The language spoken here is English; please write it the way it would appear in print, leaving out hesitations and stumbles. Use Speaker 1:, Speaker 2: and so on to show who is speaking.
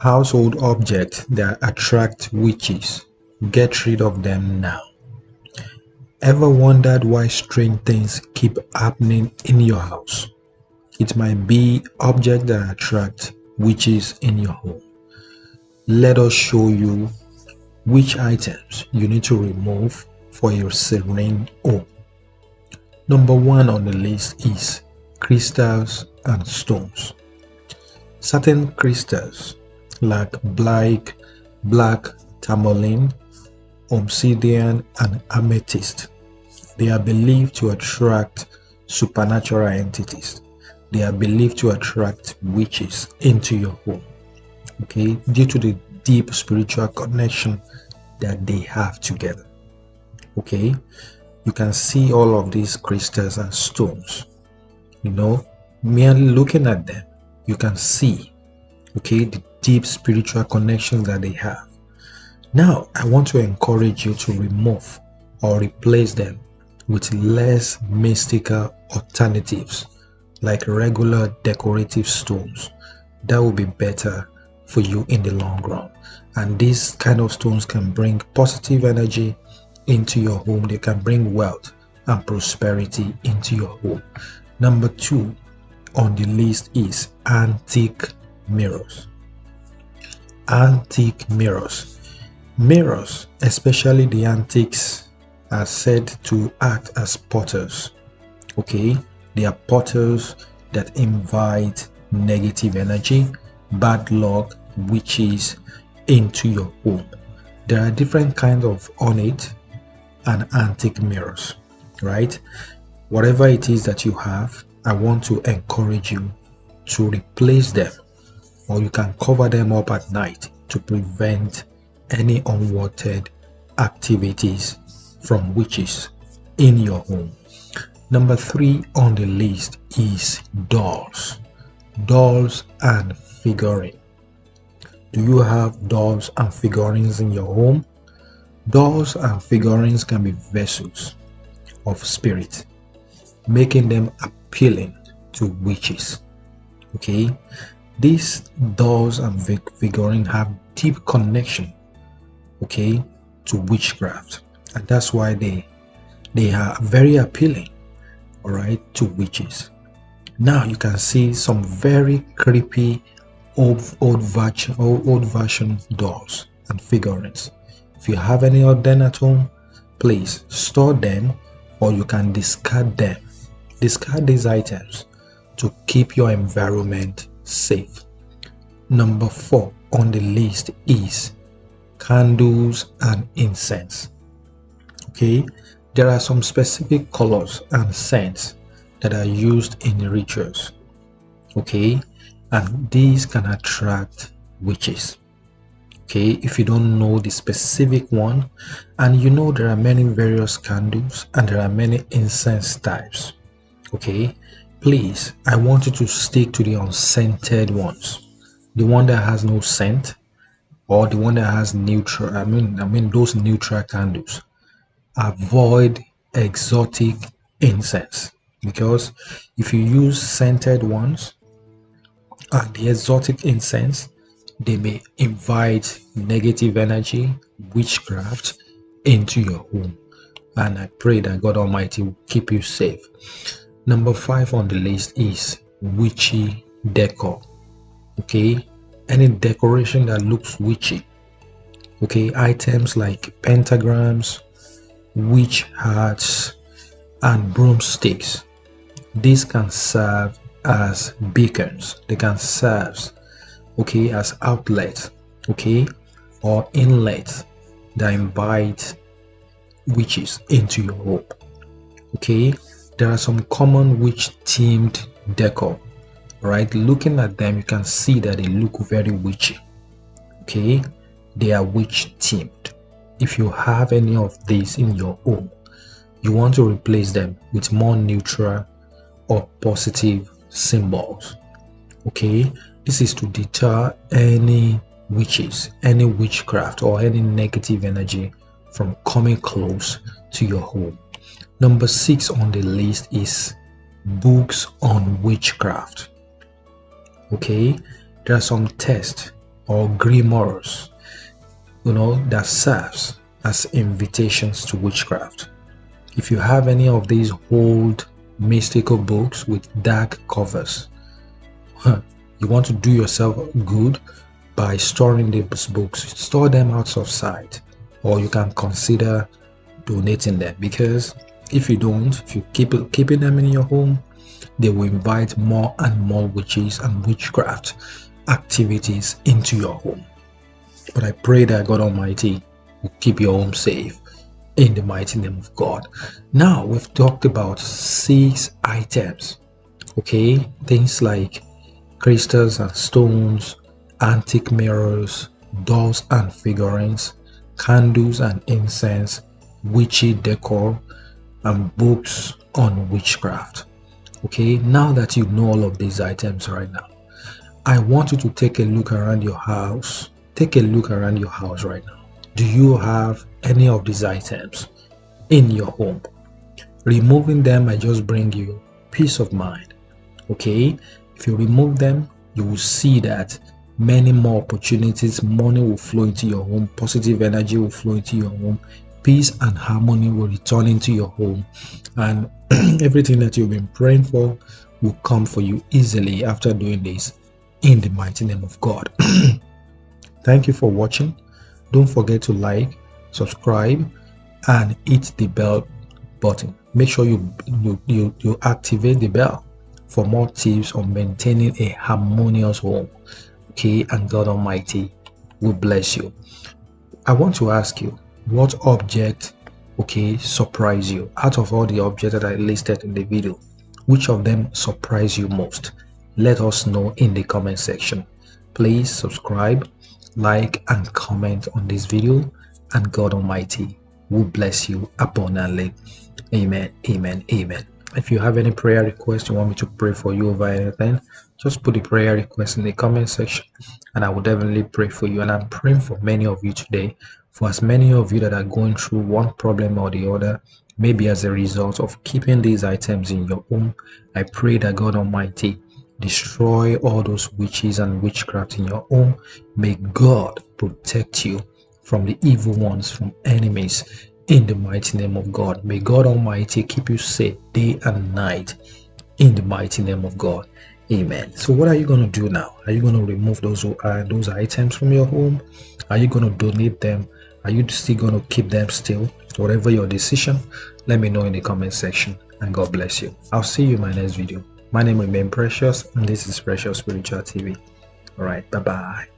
Speaker 1: Household objects that attract witches. Get rid of them now. Ever wondered why strange things keep happening in your house? It might be objects that attract witches in your home. Let us show you which items you need to remove for your serene home. Number one on the list is crystals and stones. Certain crystals like black tourmaline, obsidian, and amethyst, they are believed to attract supernatural entities. They are believed to attract witches into your home, okay, due to the deep spiritual connection that they have together. Okay, you can see all of these crystals and stones. Merely looking at them, you can see, okay, the deep spiritual connection that they have. Now, I want to encourage you to remove or replace them with less mystical alternatives like regular decorative stones. That will be better for you in the long run. And these kind of stones can bring positive energy into your home. They can bring wealth and prosperity into your home. Number two on the list is antique mirrors. Antique mirrors. Mirrors, especially the antiques, are said to act as portals. Okay, they are portals that invite negative energy, bad luck, witches into your home. There are different kinds of ornate and antique mirrors, right? Whatever it is that you have, I want to encourage you to replace them, or you can cover them up at night to prevent any unwanted activities from witches in your home. Number three on the list is dolls. Dolls and figurines. Do you have dolls and figurines in your home? Dolls and figurines can be vessels of spirit, making them appealing to witches. Okay, these dolls and figurines have deep connection, okay, to witchcraft, and that's why they are very appealing, all right, to witches. Now you can see some very creepy old version dolls and figurines. If you have any of them at home, please store them, or you can discard them. Discard these items to keep your environment safe. Number four on the list is candles and incense. Okay, there are some specific colors and scents that are used in rituals. Okay, and these can attract witches. Okay, if you don't know the specific one, and there are many various candles and there are many incense types, okay, please, I want you to stick to the unscented ones, the one that has no scent, or the one that has neutral, I mean those neutral candles. Avoid exotic incense, because if you use scented ones and the exotic incense, they may invite negative energy, witchcraft into your home. And I pray that God Almighty will keep you safe. Number five on the list is witchy decor. Okay, any decoration that looks witchy. Okay, items like pentagrams, witch hearts, and broomsticks. These can serve as beacons. They can serve, okay, as outlets, okay, or inlets that invite witches into your home. Okay, there are some common witch themed decor, right? Looking at them, you can see that they look very witchy. Okay, they are witch themed. If you have any of these in your home, you want to replace them with more neutral or positive symbols. Okay, this is to deter any witches, any witchcraft, or any negative energy from coming close to your home. Number six on the list is books on witchcraft. Okay, there are some texts or grimoires, that serves as invitations to witchcraft. If you have any of these old mystical books with dark covers, you want to do yourself good by storing these books. Store them out of sight, or you can consider donating them, because if you keeping them in your home, they will invite more and more witches and witchcraft activities into your home. But I pray that God Almighty will keep your home safe in the mighty name of God. Now we've talked about 6 items, okay? Things like crystals and stones, antique mirrors, dolls and figurines, candles and incense, witchy decor, and books on witchcraft. Okay, now that you know all of these items right now, I want you to take a look around your house. Take a look around your house right now. Do you have any of these items in your home? Removing them might just bring you peace of mind. Okay, if you remove them, you will see that many more opportunities, money will flow into your home, positive energy will flow into your home, peace and harmony will return into your home, and everything that you've been praying for will come for you easily after doing this, in the mighty name of God. Thank you for watching. Don't forget to like, subscribe, and hit the bell button. Make sure you activate the bell for more tips on maintaining a harmonious home. Okay, and God Almighty will bless you. I want to ask you, what object, surprise you? Out of all the objects that I listed in the video, which of them surprise you most? Let us know in the comment section. Please subscribe, like, and comment on this video, and God Almighty will bless you abundantly. Amen, amen, amen. If you have any prayer request you want me to pray for you over anything, just put the prayer request in the comment section and I will definitely pray for you. And I'm praying for many of you today, for as many of you that are going through one problem or the other, maybe as a result of keeping these items in your home. I pray that God Almighty destroy all those witches and witchcraft in your home. May God protect you from the evil ones, from enemies, in the mighty name of God. May God Almighty keep you safe day and night, in the mighty name of God. Amen. So what are you going to do now? Are you going to remove those items from your home? Are you going to donate them? Are you still going to keep them still? Whatever your decision, let me know in the comment section, and God bless you. I'll see you in my next video. My name remains Precious, and this is Precious Spiritual TV. All right, bye bye.